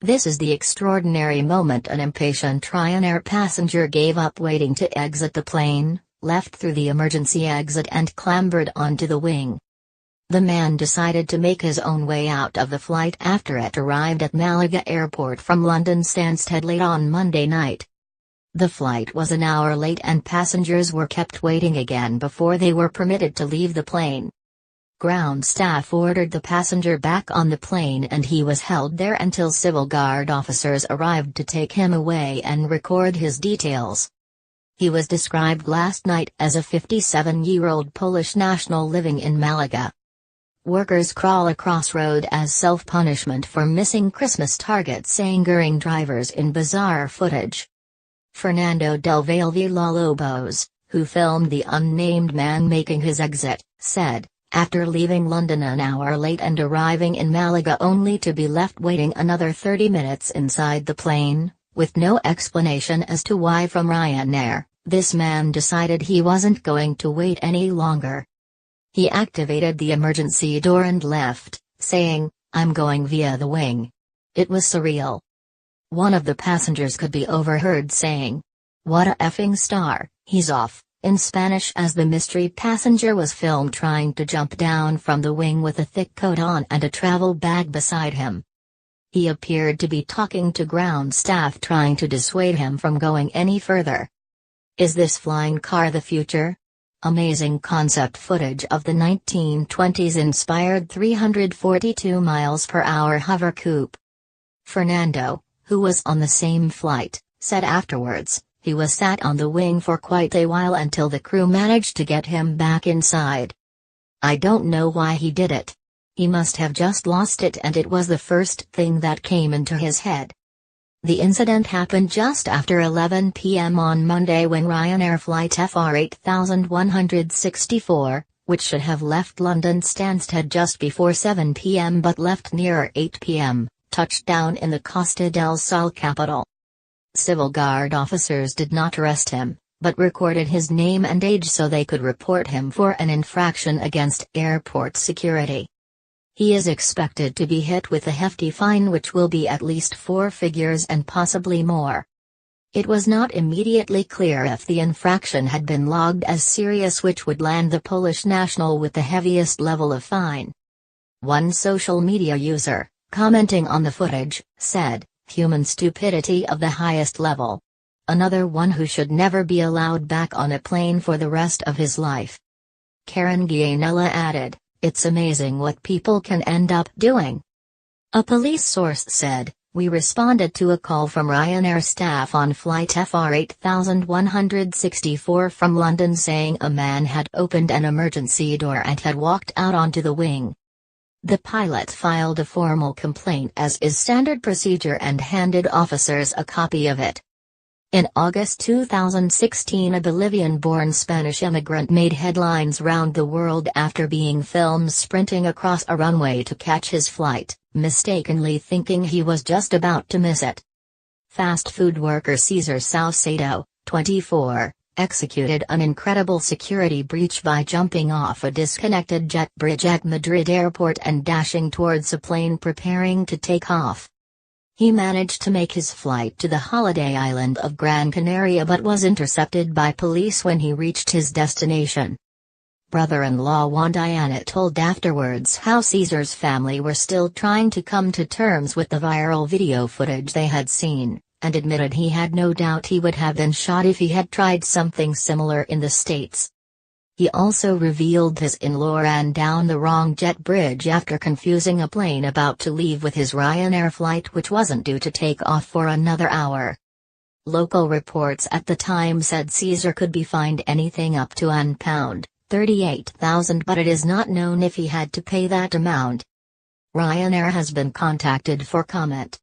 This is the extraordinary moment an impatient Ryanair passenger gave up waiting to exit the plane, left through the emergency exit and clambered onto the wing. The man decided to make his own way out of the flight after it arrived at Malaga Airport from London Stansted late on Monday night. The flight was an hour late and passengers were kept waiting again before they were permitted to leave the plane. Ground staff ordered the passenger back on the plane and he was held there until civil guard officers arrived to take him away and record his details. He was described last night as a 57-year-old Polish national living in Malaga. Workers crawl across road as self-punishment for missing Christmas targets, angering drivers in bizarre footage. Fernando del Valle Villalobos, who filmed the unnamed man making his exit, said, after leaving London an hour late and arriving in Malaga only to be left waiting another 30 minutes inside the plane, with no explanation as to why from Ryanair, this man decided he wasn't going to wait any longer. He activated the emergency door and left, saying, "I'm going via the wing." It was surreal. One of the passengers could be overheard saying, "What a effing star, he's off," in Spanish as the mystery passenger was filmed trying to jump down from the wing with a thick coat on and a travel bag beside him. He appeared to be talking to ground staff trying to dissuade him from going any further. Is this flying car the future? Amazing concept footage of the 1920s-inspired 342 miles per hour hover coupe. Fernando, who was on the same flight, said afterwards, he was sat on the wing for quite a while until the crew managed to get him back inside. "I don't know why he did it. He must have just lost it and it was the first thing that came into his head." The incident happened just after 11 p.m. on Monday when Ryanair flight FR 8164, which should have left London Stansted just before 7 p.m. but left nearer 8 p.m., touched down in the Costa del Sol capital. Civil guard officers did not arrest him, but recorded his name and age so they could report him for an infraction against airport security. He is expected to be hit with a hefty fine which will be at least 4 figures and possibly more. It was not immediately clear if the infraction had been logged as serious, which would land the Polish national with the heaviest level of fine. One social media user, commenting on the footage, said, "Human stupidity of the highest level." Another one who should never be allowed back on a plane for the rest of his life. Karen Gianella added, "It's amazing what people can end up doing." A police source said, "We responded to a call from Ryanair staff on flight FR 8164 from London saying a man had opened an emergency door and had walked out onto the wing." The pilot filed a formal complaint as is standard procedure and handed officers a copy of it. In August 2016, a Bolivian-born Spanish immigrant made headlines round the world after being filmed sprinting across a runway to catch his flight, mistakenly thinking he was just about to miss it. Fast food worker Cesar Saucedo, 24, executed an incredible security breach by jumping off a disconnected jet bridge at Madrid airport and dashing towards a plane preparing to take off. He managed to make his flight to the holiday island of Gran Canaria but was intercepted by police when he reached his destination. Brother-in-law Juan Diana told afterwards how Cesar's family were still trying to come to terms with the viral video footage they had seen, and admitted he had no doubt he would have been shot if he had tried something similar in the States. He also revealed his in-law ran down the wrong jet bridge after confusing a plane about to leave with his Ryanair flight which wasn't due to take off for another hour. Local reports at the time said Cesar could be fined anything up to £38,000, but it is not known if he had to pay that amount. Ryanair has been contacted for comment.